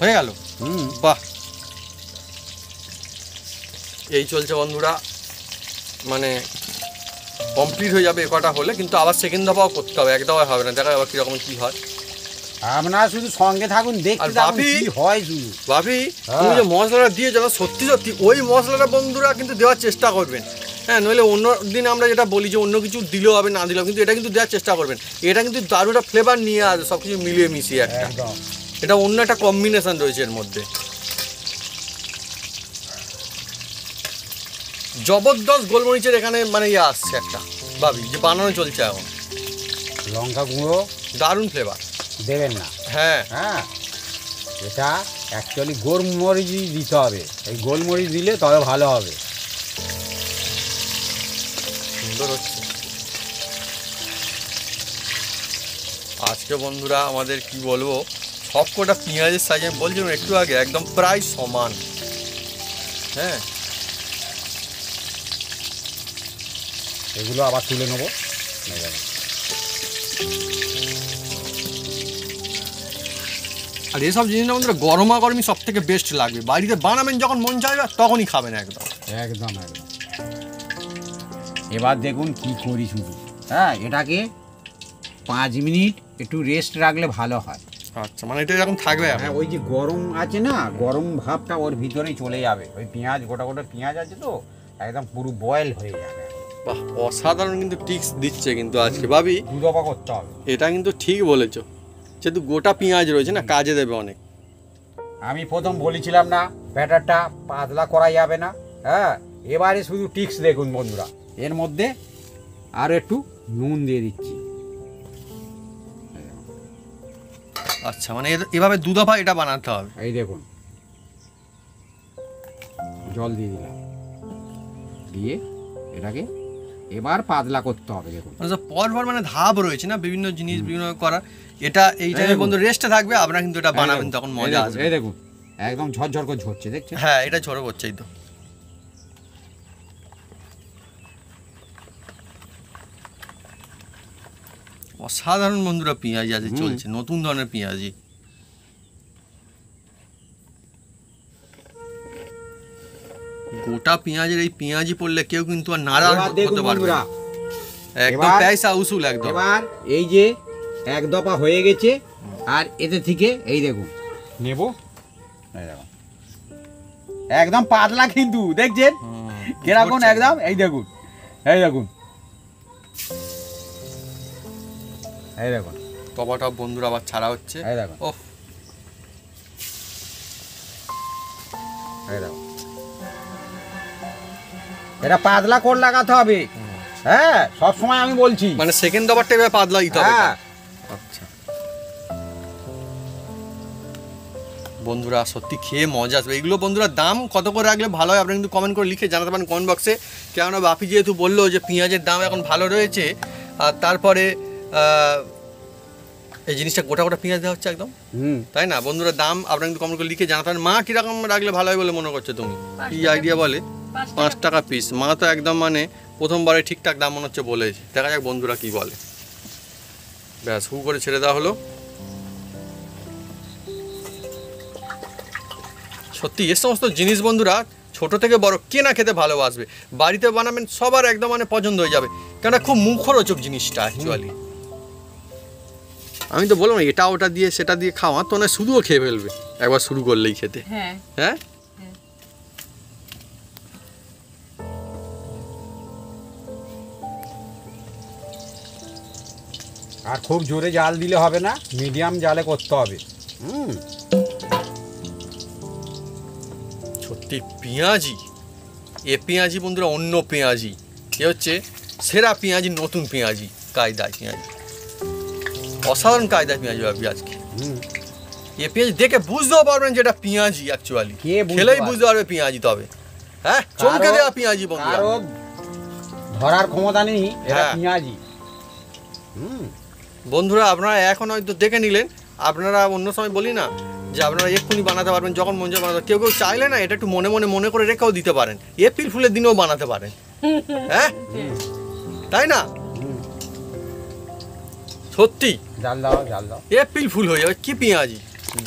হয়ে গেল। হুম, বাহ এই চলছে বন্ধুরা, মানে কমপ্লিট হয়ে যাবে কটা হলে, কিন্তু আবার সেকেন্ড দফাও করতে হবে, এক দফায় হবে না, দেখা আবার কীরকম কী হয়। আপনারা শুধু সঙ্গে থাকুন, দেখতে আর থাকুন বাপি- কি হয় শুধু। ভাবি হ্যাঁ। তুমি যে মশলাটা দিয়েছো না সত্যি সত্যি ওই মশলাটা বন্ধুরা কিন্তু দেওয়ার চেষ্টা করবেন, হ্যাঁ, নইলে অন্য দিন আমরা যেটা বলি যে অন্য কিছু দিলেও হবে না দিলেও, কিন্তু এটা কিন্তু দেওয়ার চেষ্টা করবেন। এটা কিন্তু দারুণ একটা ফ্লেভার নিয়ে আসবে, সব কিছু মিলিয়ে মিশিয়ে একটা, একদম এটা অন্য একটা কম্বিনেশন রয়েছে এর মধ্যে। জবরদস্ত গোলমরিচের এখানে মানে ইয়ে আসছে একটা, ভাবি যে বানানো চলছে এখন, লঙ্কা গুঁড়ো দারুণ ফ্লেভার দেবেন না। হ্যাঁ। হ্যাঁ, এটা অ্যাকচুয়ালি গোলমরিচই দিতে হবে, এই গোলমরিচ দিলে তবে ভালো হবে। সুন্দর হচ্ছে আজকে বন্ধুরা। আমাদের কি বলবো, সব কটা পেঁয়াজের সাইজ আমি বলছিলাম একটু আগে একদম প্রায় সমান। হ্যাঁ, এগুলো আবার তুলে নেবো। আর এসব জিনিস না বন্ধুরা গরমা গরমই সব থেকে বেস্ট লাগবে, বাড়িতে বানাবেন যখন মন চাইবে তখনই খাবেন একদম। একদম একদম। এবার দেখুন কি করি শুধু, হ্যাঁ এটাকে 5 মিনিট একটু রেস্ট রাখলে ভালো হয়। আচ্ছা, মানে এটা এরকম থাকবে এখন? হ্যাঁ, ওই যে গরম আছে না, গরম ভাবটা ওর ভিতরেই চলে যাবে। ওই পেঁয়াজ, গোটা গোটা পেঁয়াজ আছে তো, একদম পুরো বয়েল হয়ে যাবে। বাহ, অসাধারণ কিন্তু টিপস দিচ্ছে কিন্তু আজকে ভাবি, দুদপা করতে হবে। এটা কিন্তু ঠিক বলেছো, যেহেতু গোটা পেঁয়াজ রয়েছে না, কাজে দেবে অনেক। আমি প্রথম বলেছিলাম না ব্যাটারটা পাতলা করা যাবে না। হ্যাঁ, এবারে শুধু টিক্স দেখুন বন্ধুরা, এর মধ্যে আর একটু নুন দিয়ে দিচ্ছি। আচ্ছা, মানে এভাবে দুধা এটা বানাতে হবে। এই দেখুন, জল দিয়ে দিলাম, দিয়ে এটাকে এবার পাতলা করতে হবে। দেখুন পরপর মানে ধাপ রয়েছে না, বিভিন্ন জিনিস বিভিন্ন করা। এটা এই টাইমে বন্ধু রেস্টে থাকবে, আপনারা কিন্তু এটা বানাবেন তখন মজা আসবে। এই দেখুন একদম ঝরঝর করে ঝরছে, দেখছেন? হ্যাঁ, এটা ঝরে পড়ছেই তো। অসাধারণ বন্ধুরা পেঁয়াজি আছে চলছে, নতুন ধরনের পেঁয়াজি। গোটা পেঁয়াজের এই পেঁয়াজি পড়লে কেউ কিন্তু আর নারাজ এবার দেখুন হতে পারবে না। বন্ধুরা, একদম এবার- পয়সা উসুল একদম। এবার এই যে এক দফা হয়ে গেছে, আর এতে থেকে এই দেখুন নেব, এই দেখুন একদম পাতলা কিন্তু, দেখছেন কিরকম একদম? এই দেখুন, এই দেখুন, এই দেখুন, টপাটপ বন্ধুরা আবার ছাড়া হচ্ছে। এই দেখুন, ওহ, এই দেখুন, এটা পাতলা করে লাগাতে হবে। হ্যাঁ, সব সময় আমি বলছি। মানে সেকেন্ড দবারটা এভাবে পাতলা দিতে হবে। হ্যাঁ। আচ্ছা বন্ধুরা, সত্যি খেয়ে মজা আসবে। এগুলো বন্ধুরা দাম কত করে রাখলে ভালো হয়, আপনারা কিন্তু কমেন্ট করে লিখে জানাতে পারেন কমেন্ট বক্সে। কেননা বাপি যেহেতু বললো যে পেঁয়াজের দাম এখন ভালো রয়েছে, আর তারপরে এই জিনিসটা গোটা গোটা পেঁয়াজ দেওয়া হচ্ছে একদম, তাই না বন্ধুরা? দাম আপনারা কিন্তু কমেন্ট করে লিখে জানাতে পারেন। মা কীরকম রাখলে ভালো হয় বলে মনে করছো তুমি? কি আইডিয়া বলে? 5 টাকা পিস। মা তো একদম মানে প্রথমবারে ঠিকঠাক দাম মনে হচ্ছে বলেছে। দেখা যাক বন্ধুরা কি বলে। ব্যাস, হু করে ছেড়ে দেওয়া হলো। সত্যি এ সমস্ত জিনিস বন্ধুরা ছোট থেকে বড় কে না খেতে ভালোবাসবে, বাড়িতে বানাবেন সবার একদম মানে পছন্দ হয়ে যাবে, কেননা খুব মুখরোচক জিনিসটা অ্যাকচুয়ালি। আমি তো বললাম এটা ওটা দিয়ে সেটা দিয়ে খাওয়া তো না, শুধুও খেয়ে ফেলবে একবার শুরু করলেই খেতে। হ্যাঁ হ্যাঁ, আর খুব জোরে জাল দিলে হবে না, মিডিয়াম জালে করতে হবে। সত্যি পেঁয়াজি, এ পেঁয়াজি বন্ধুরা অন্য পেঁয়াজি, এ হচ্ছে সেরা পেঁয়াজি, নতুন পেঁয়াজি, কায়দায় পেঁয়াজি, অসাধারণ কায়দায় পেঁয়াজি ভাবি আজকে। এ পেঁয়াজি দেখে বুঝতেও পারবেন যেটা পেঁয়াজি অ্যাকচুয়ালি, কে বুঝতে খেলেই পারবে? বুঝতে পারবে পেঁয়াজি। তবে হ্যাঁ, চমকে দেওয়া পেঁয়াজি বন্ধুরা। কারো ধরার ক্ষমতা নেই, এটা হ্যাঁ। পেঁয়াজি। বন্ধুরা আপনারা এখন হয়তো দেখে নিলেন, আপনারা অন্য সময় বলি না যে আপনারা এক্ষুনি বানাতে পারবেন, যখন মন চায় বানাতে। কেউ কেউ চাইলে না এটা একটু মনে মনে মনে করে রেখেও দিতে পারেন, এপ্রিল ফুলের দিনেও বানাতে পারেন। হ্যাঁ, তাই না? সত্যি জাল দাও, জাল দাও। এপ্রিল ফুল হয়ে যাবে। কি পেঁয়াজি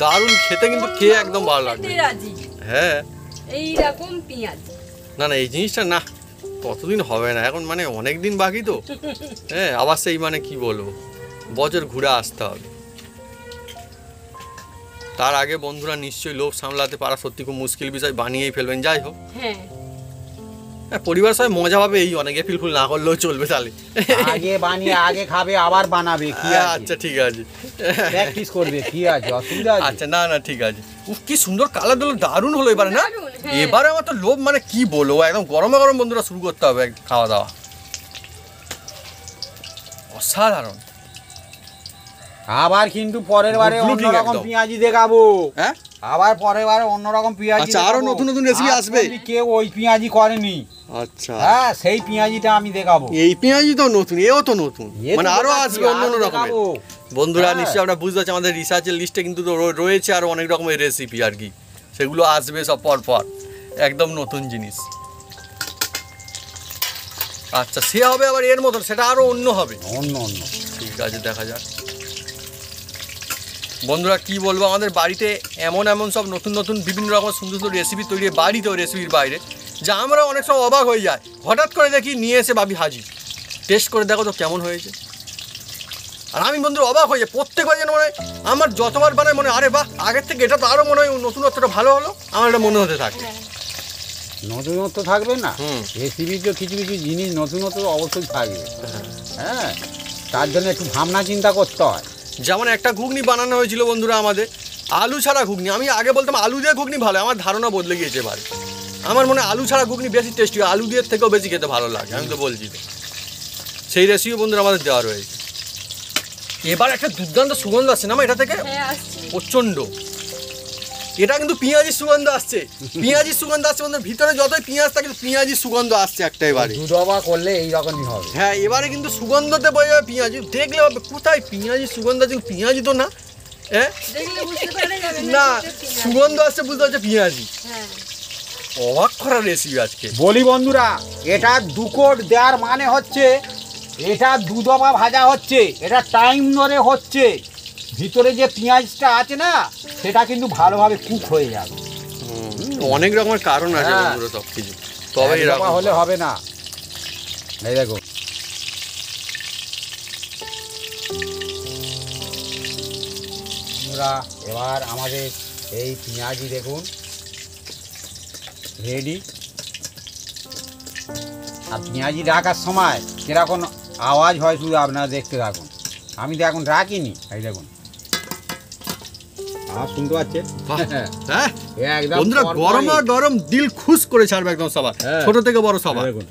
দারুণ খেতে, কিন্তু খেয়ে একদম ভালো লাগবে। রাজি হ্যাঁ, এইরকম পেঁয়াজ না না, এই জিনিসটা না ততদিন হবে না, এখন মানে অনেক দিন বাকি তো। হ্যাঁ, আবার সেই মানে কি বলবো, বছর ঘুরে আসতে হবে। তার আগে বন্ধুরা নিশ্চয়ই লোভ সামলাতে পারা সত্যি খুব মুশকিল বিষয়, বানিয়েই ফেলবেন। যাই হোক, হ্যাঁ হ্যাঁ, পরিবার সবাই মজা পাবে, এই অনেকে ফিলফুল না করলেও চলবে তাহলে। আগে বানিয়ে আগে খাবে আবার বানাবে, কি আছে? আচ্ছা ঠিক আছে, প্র্যাকটিস করবে, কি আছে, অসুবিধা আছে? আচ্ছা না না ঠিক আছে। উফ কি সুন্দর কালার দিল, দারুণ হলো এবারে না? দারুণ, হ্যাঁ। এবারে আমার তো লোভ মানে কি বলবো, একদম গরমে গরম বন্ধুরা শুরু করতে হবে খাওয়া দাওয়া। অসাধারণ। আবার কিন্তু পরের বারে Good looking অন্যরকম একদম। পেঁয়াজি দেখাবো। হ্যাঁ আবার পরের বারে অন্যরকম পেঁয়াজি আচ্ছা, আরো দেখাবো। নতুন নতুন রেসিপি আজ আসবে? পর্যন্ত কেউ ওই পেঁয়াজি করেনি। আচ্ছা, হ্যাঁ, সেই পেঁয়াজিটা আমি দেখাবো। এই পেঁয়াজি তো নতুন, এও তো নতুন, এ তো মানে আরো দেখাচ্ছি, আসবে অন্য অন্য আরো রকমের। দেখাবো। বন্ধুরা হ্যাঁ। নিশ্চয়ই আমরা বুঝতে পারছি আমাদের রিসার্চের লিস্টে কিন্তু তো রয়েছে আরো অনেক রকমের রেসিপি আর কি, সেগুলো আসবে সব পর পর, একদম নতুন জিনিস। আচ্ছা সে হবে আবার এর মতন, সেটা আরো অন্য হবে। অন্য ঠিক আছে, দেখা যাক। বন্ধুরা কি বলবো, আমাদের বাড়িতে এমন এমন সব নতুন নতুন বিভিন্ন রকম সুন্দর সুন্দর রেসিপি তৈরি হয় বাড়িতেও, রেসিপির বাইরে, যা আমরা অনেক সময় অবাক হয়ে যায়। হঠাৎ করে দেখি নিয়ে এসে ভাবি হাজির, টেস্ট করে দেখো তো কেমন হয়েছে। আর আমি বন্ধুরা অবাক হয়ে যাই প্রত্যেকবার, যেন মনে হয় আমার যতবার বানায় মনে হয় আরে বাহ, আগের থেকে এটা তো আরও মনে হয় নতুনত্বটা ভালো হলো, আমার এটা মনে হতে থাকে। নতুনত্ব থাকবে না? হুম। রেসিপির তো কিছু কিছু জিনিস নতুনত্ব অবশ্যই থাকবে। হ্যাঁ, তার জন্য একটু ভাবনা চিন্তা করতে হয়। যেমন একটা ঘুগনি বানানো হয়েছিল বন্ধুরা আমাদের, আলু ছাড়া ঘুগনি। আমি আগে বলতাম আলু দিয়ে ঘুগনি ভালো, আমার ধারণা বদলে গিয়েছে এবার। আমার মনে হয় আলু ছাড়া ঘুগনি বেশি টেস্টি, আলু দিয়ে থেকেও বেশি খেতে ভালো লাগে, আমি তো বলছি তো। সেই রেসিপি বন্ধুরা আমাদের দেওয়া রয়েছে। এবার একটা দুর্দান্ত সুগন্ধ আসছে না আমার এটা থেকে, হ্যাঁ আসছে। প্রচণ্ড। এটা কিন্তু পেঁয়াজির সুগন্ধ আসছে, পেঁয়াজির সুগন্ধ আসছে বন্ধুরা, ভিতরে যতই পেঁয়াজ থাকে পেঁয়াজির সুগন্ধ আসছে একটা এবারে। দুধবা করলে এইরকমই হবে। হ্যাঁ এবারে কিন্তু সুগন্ধতে বোঝা যাবে পেঁয়াজি, দেখলে হবে কোথায় পেঁয়াজির সুগন্ধ আছে, পেঁয়াজি তো না। হ্যাঁ দেখলে বুঝতে পারা যাবে না, যে এটা পেঁয়াজ। সুগন্ধ আসছে বুঝতে পারছে পেঁয়াজি। হ্যাঁ। অবাক করার রেসিপি আজকে। বলি বন্ধুরা, এটা 2 কোট দেওয়ার মানে হচ্ছে এটা দুধবা ভাজা হচ্ছে, এটা টাইম ধরে হচ্ছে, ভিতরে যে পেঁয়াজটা আছে না সেটা কিন্তু ভালোভাবে কুক হয়ে যাবে। অনেক রকমের কারণ আছে হ্যাঁ। বন্ধুরা সব কিছু, তবে একদফা এরকম হলে হবে না। এই দেখো, বন্ধুরা এবার আমাদের এই পেঁয়াজি দেখুন রেডি। আর পেঁয়াজি রাখার সময় কিরকম আওয়াজ হয় শুধু আপনারা দেখতে থাকুন। আমি তো এখন রাখিনি, এই দেখুন আওয়াজ শুনতে পাচ্ছেন? বাহ, হ্যাঁ একদম বন্ধুরা পরপরই। গরম আর গরম দিল খুশ করে ছাড়বে একদম সবার, হ্যাঁ। ছোট থেকে বড় সবার। দেখুন,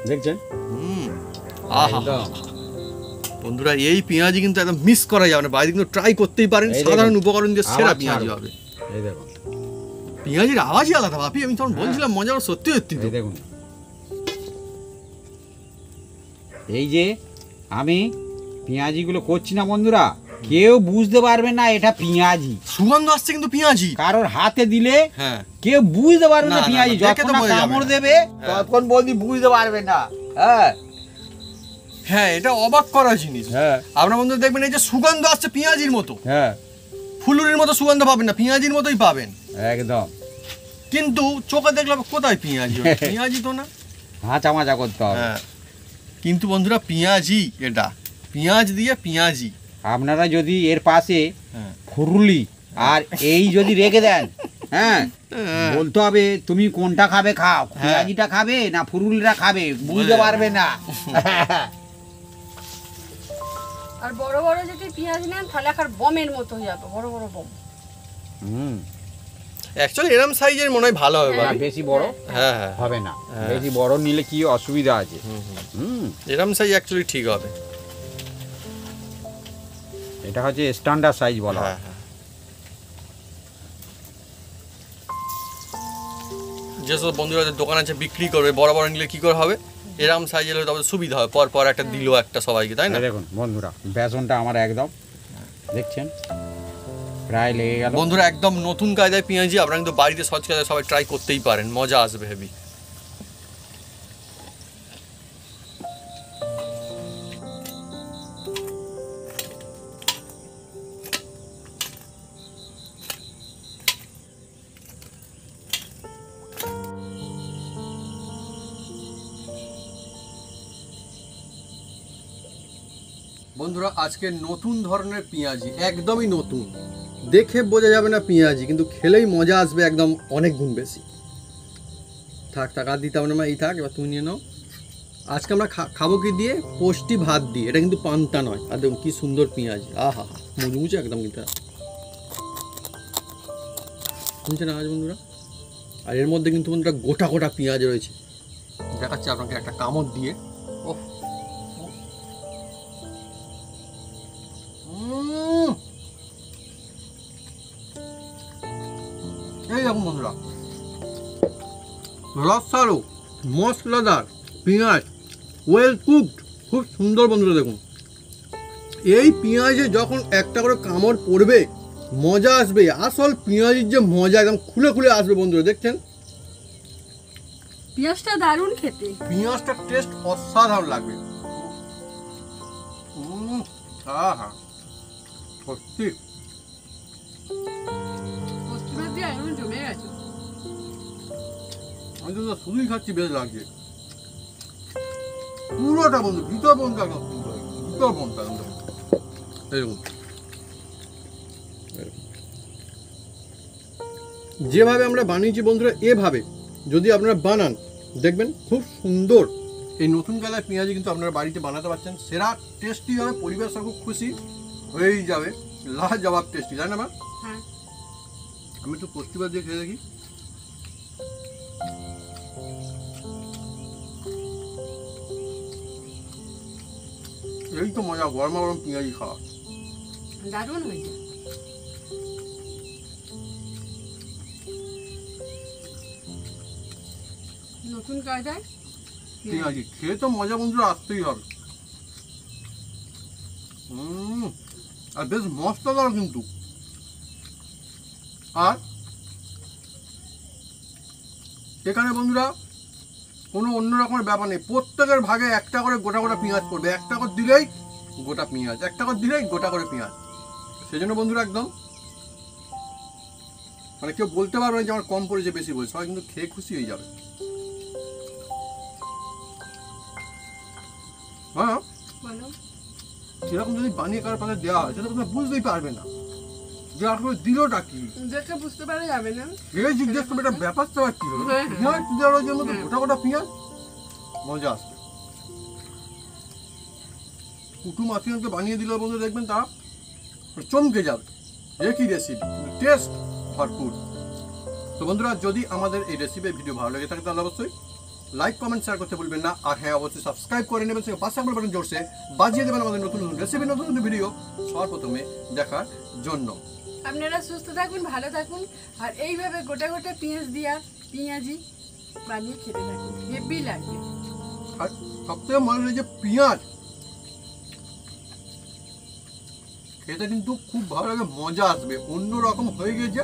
দেখছেন? আহা একদম। বন্ধুরা এই পেঁয়াজি কিন্তু একদম মিস করা যাবে না, বাইরে কিন্তু ট্রাই করতেই পারেন, এই দেখুন, সাধারণ উপকরণ দিয়ে সেরা আওয়াজ পেঁয়াজি ছাড়বে। হবে। এই দেখুন, পেঁয়াজির আওয়াজই আলাদা বাপি, আমি তখন বলছিলাম মজা করে, সত্যি সত্যি তো। এই দেখুন, এই যে আমি পেঁয়াজিগুলো করছি না বন্ধুরা, কেউ বুঝতে পারবে না এটা পেঁয়াজি। সুগন্ধ আসছে কিন্তু পেঁয়াজি। কারোর হাতে দিলে হ্যাঁ কেউ বুঝতে পারবে না, না না, পেঁয়াজি, না, দেখে তো যখন না বোঝা যাবে কামড় না। দেবে হ্যাঁ। তখন বলছি বুঝতে পারবে না। হ্যাঁ হ্যাঁ, এটা অবাক করা জিনিস। হ্যাঁ আপনার বন্ধু দেখবেন এই যে সুগন্ধ আসছে পেঁয়াজির মতো, হ্যাঁ ফুলুরির মতো সুগন্ধ পাবেন না, পেঁয়াজির মতোই পাবেন। একদম, কিন্তু চোখে দেখলে কোথায় পেঁয়াজি, পেঁয়াজি তো না। হাঁচা মাচা করতে হবে। হ্যাঁ কিন্তু বন্ধুরা পেঁয়াজি, এটা পেঁয়াজ দিয়ে পেঁয়াজি। আপনারা যদি এর পাশে হ্যাঁ ফুরুলি আর এই যদি রেখে দেন, হ্যাঁ বলতে হবে তুমি কোনটা খাবে, খাও, পেঁয়াজিটা খাবে না ফুরুলিটা খাবে, বুঝতে পারবে না। আর বড় বড় যদি পেঁয়াজ নেন তাহলে আর বমের মতো হয়ে যাবে, বড় বড় বম। হুম, অ্যাকচুয়ালি এরম সাইজের মনে হয় ভালো হবে না, বাপি। বেশি বড় হ্যাঁ হ্যাঁ হবে না, হ্যাঁ। বেশি বড় নিলে কি অসুবিধা আছে? হুম, এরম সাইজ অ্যাকচুয়ালি ঠিক হবে। এটা হচ্ছে স্ট্যান্ডার্ড সাইজ বলা হয়। হ্যাঁ হ্যাঁ, যেসব বন্ধুরা দোকান আছে বিক্রি করবে বড় বড় নিলে কি করে হবে, এরম সাইজের হলে তবে সুবিধা হয়, পর পর একটা দিল একটা সবাইকে, তাই না? এই দেখুন বন্ধুরা, বেসনটা আমার একদম দেখছেন প্রায় লেগে গেল। বন্ধুরা একদম নতুন কায়দায় পেঁয়াজি, আপনারা কিন্তু বাড়িতে সহজ কায়দায় সবাই ট্রাই করতেই পারেন, মজা আসবে হেভি। বন্ধুরা আজকে নতুন ধরনের পেঁয়াজি, একদমই নতুন, দেখে বোঝা যাবে না পেঁয়াজি, কিন্তু খেলেই মজা আসবে একদম অনেক গুণ বেশি। থাক থাক আর দিতে হবে না, এই থাক, এবার তুমি নিয়ে নাও। আজকে আমরা খাবো কি দিয়ে? পোস্টি ভাত দিয়ে। এটা কিন্তু পান্তা নয়। আর দেখুন কি সুন্দর পেঁয়াজ, আহা হা, মুচমুচে একদম কিন্তু। শুনছেন আজ বন্ধুরা? আর এর মধ্যে কিন্তু বন্ধুরা গোটা গোটা পেঁয়াজ রয়েছে, দেখাচ্ছি আপনাকে একটা কামড় দিয়ে। ওহ, এই দেখুন বন্ধুরা, রসালো মশলাদার পেঁয়াজ, ওয়েল কুকড, খুব সুন্দর বন্ধুরা। দেখুন এই পেঁয়াজে যখন একটা করে কামড় পড়বে মজা আসবে, আসল পেঁয়াজের যে মজা একদম খুলে খুলে আসবে বন্ধুরা। দেখছেন পেঁয়াজটা দারুণ খেতে, পেঁয়াজটার টেস্ট অসাধারণ লাগবে। আহা, সত্যি পোস্ত দিয়ে একদম জমে গেছে। আমি তো শুধুই খাচ্ছি, বেশ লাগছে পুরোটা বন্ধু, ভিতর বন্ধু একদম সুন্দর, ভিতর বন্ধু একদম এরকম। যেভাবে আমরা বানিয়েছি বন্ধুরা, এভাবে যদি আপনারা বানান দেখবেন খুব সুন্দর। এই নতুন কালার পেঁয়াজি কিন্তু আপনারা বাড়িতে বানাতে পারছেন, সেরা টেস্টি হবে, পরিবার সব খুব খুশি হয়েই যাবে, লাজবাব টেস্টি, তাই না মা? হ্যাঁ, আমি একটু পুষ্টিবার দিয়ে খেয়ে দেখি। এই তো মজা, গরমা গরম পেঁয়াজি খাওয়া। দারুণ হয়েছে। নতুন কায়দায় পেঁয়াজি খেয়ে তো মজা বন্ধুরা আসতেই হবে। আর বেশ মশলাদার কিন্তু। আর এখানে বন্ধুরা কোনো অন্য রকমের ব্যাপার নেই, প্রত্যেকের ভাগে একটা করে গোটা গোটা পেঁয়াজ পড়বে, একটা করে দিলেই গোটা পেঁয়াজ, একটা করে দিলেই গোটা করে পেঁয়াজ। সেই জন্য বন্ধুরা একদম মানে কেউ বলতে পারবে না যে আমার কম পড়েছে বেশি পড়েছে, সবাই কিন্তু খেয়ে খুশি হয়ে যাবে। হ্যাঁ, বলো, এরকম যদি বানিয়ে কারোর পাশে দেওয়া হয় সেটা তোমরা বুঝতেই পারবে না যে আসলে দিলটা কি। দেখে বুঝতে পারা যাবে না। এই জিজ্ঞেস করবে এটা ব্যাপারটা আবার কি হলো, হ্যাঁ, পেঁয়াজ দেওয়ার জন্য তো গোটা গোটা পেঁয়াজ, মজা আসবে। কুটুম আত্মীয়কে বানিয়ে দিলে বন্ধু দেখবেন তারা চমকে যাবে, একই রেসিপি টেস্ট ভরপুর। তো বন্ধুরা যদি আমাদের এই রেসিপির ভিডিও ভালো লেগে থাকে তাহলে অবশ্যই লাইক কমেন্ট শেয়ার করতে ভুলবেন না। আর হ্যাঁ, অবশ্যই সাবস্ক্রাইব করে নেবেন, সঙ্গে পাশে আমার বাটন জোরসে বাজিয়ে দেবেন আমাদের নতুন নতুন রেসিপি, নতুন নতুন ভিডিও সবার প্রথমে দেখার জন্য। আপনারা সুস্থ থাকুন, ভালো থাকুন, আর এইভাবে গোটা গোটা পেঁয়াজ দিয়া পেঁয়াজি বানিয়ে খেতে থাকুন, হেভি লাগবে। আর সবথেকে মনে হয় যে পেঁয়াজ খেতে কিন্তু খুব ভালো লাগে, মজা আসবে, অন্য রকম হয়ে গিয়েছে।